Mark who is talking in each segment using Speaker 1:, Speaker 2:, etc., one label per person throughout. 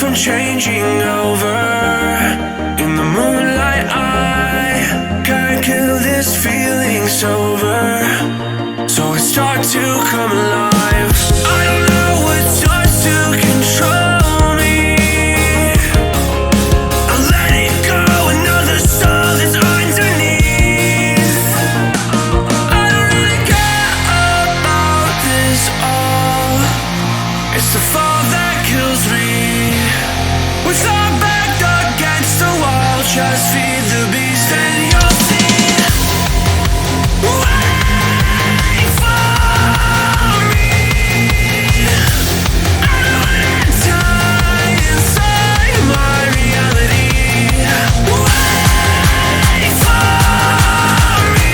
Speaker 1: from changing over. In the moonlight I can't kill this feeling sober, so I start to come alive. I don't know what starts to control me. I let it go, another soul that's underneath. I don't really care about this all. It's the fall that kills me. With our back against the wall, just feed the beast and you'll see. Wait for me. I don't wanna die inside my reality. Wait for me.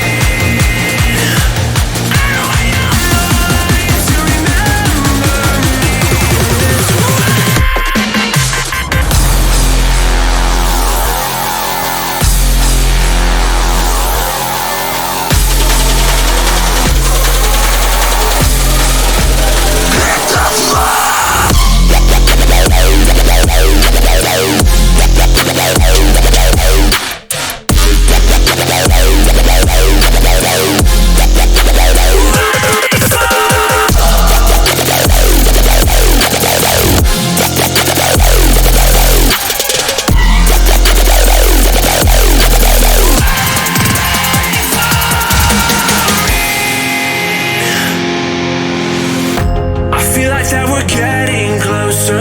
Speaker 1: I don't want your mind to remember me this way. That we're getting closer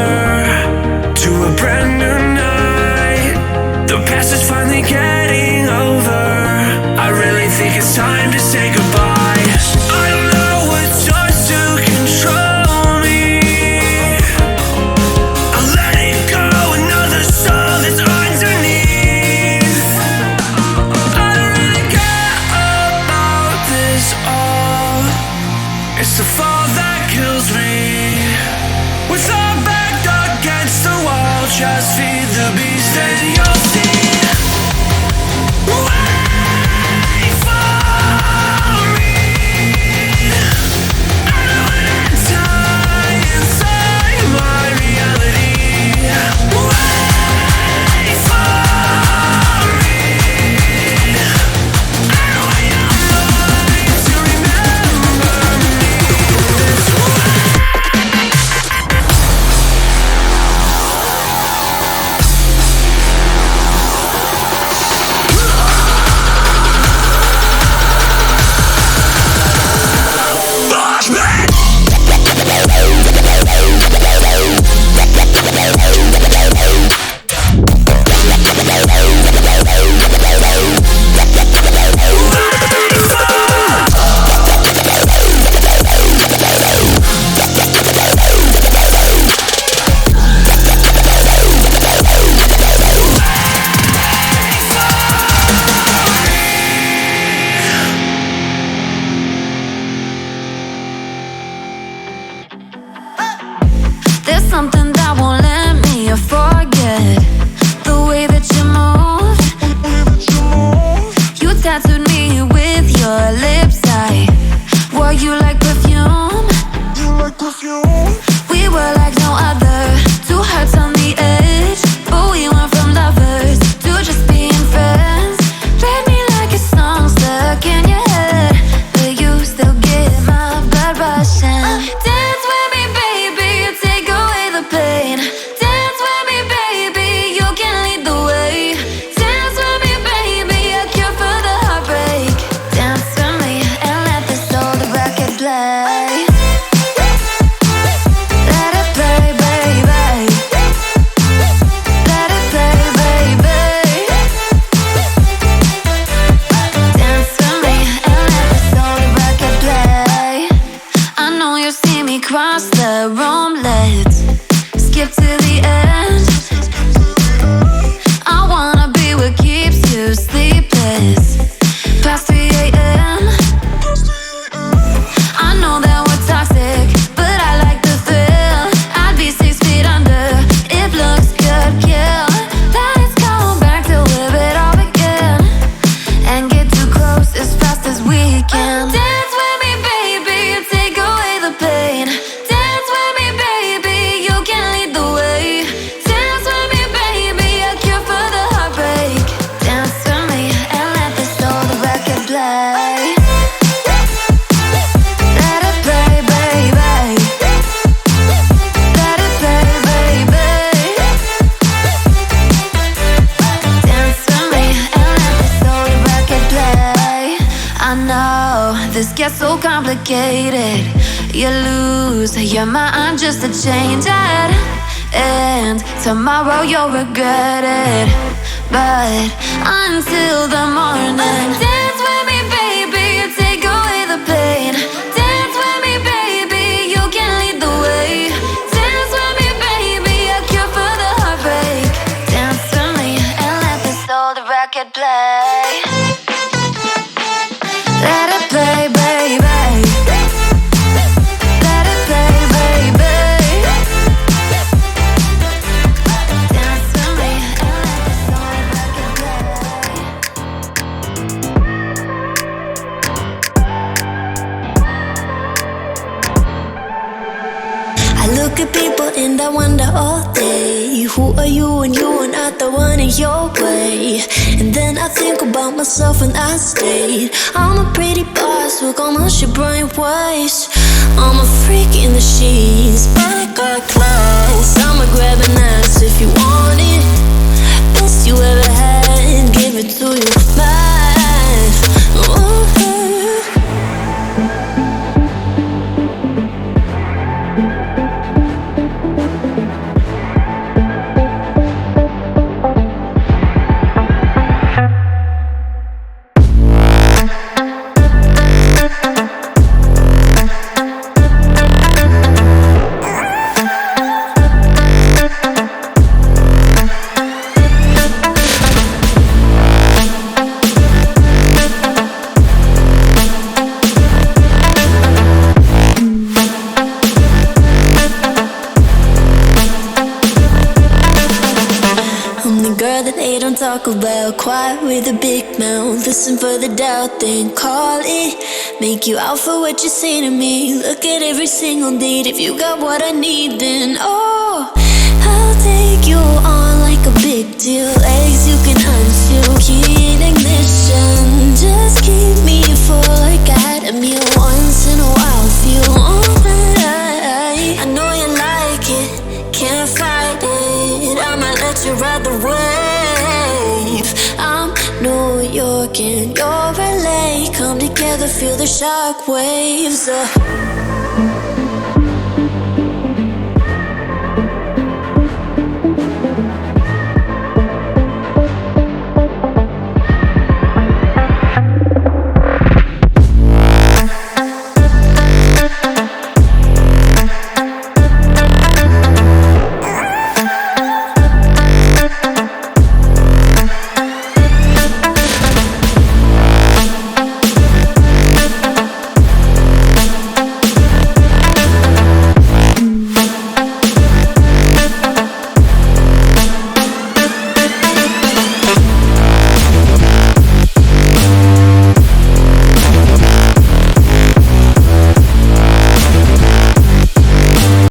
Speaker 1: to a brand new night. The past is finally getting over. I really think it's time to say goodbye. I don't know what starts to control me. I let it go, another soul that's underneath. I don't really care about this all. It's the fall that kills me. With our back against the wall, just feed the beast and you'll see. Wait for me. I don't wanna die inside my reality. Wait for me. I don't want your mind to remember me this way.
Speaker 2: There's something that won't let me forget the way that you move. You tattooed me with your lips. I wore you like perfume. We were like no other, two hearts on the edge, but we went from lovers to just being friends. Played me like a song stuck in your head, but you still get my blood rushing. Dance with me, baby, you take away the pain. Dance with me, baby, you can lead the way. Dance with me, baby, a cure for the heartbreak. Dance with me and let this old record play. Let it play, baby. I know this gets so complicated. You lose your mind just to change it, and tomorrow you'll regret it. But until the morning, dance with me, baby, take away the pain. Dance with me, baby, you can lead the way. Dance with me, baby, a cure for the heartbreak. Dance with me and let this old record play. Let it play, baby. Let it play, baby. Dance with me and let this old record play.
Speaker 3: I look at people and I wonder all day, who are you and you are not the one in your way. And then I think about myself and I state, I'm a pretty boss with almost your brain waves. I'm a freak in the sheets, but I got class. I'ma grab an ass if you want it. Best you ever had, give it to you, man. Ooh. Talk about quiet with a big mouth. Listen for the doubt, then call it. Make you out for what you say to me. Look at every single date. If you got what I need, then oh, I'll take you on like a big deal. Legs you can unseal, key in ignition. Just keep me full like I had a meal once in a while. Feel alright. I know you like it, can't fight it. I'ma let you ride the wave. I'm New York and you're LA. Come together, feel the shock waves.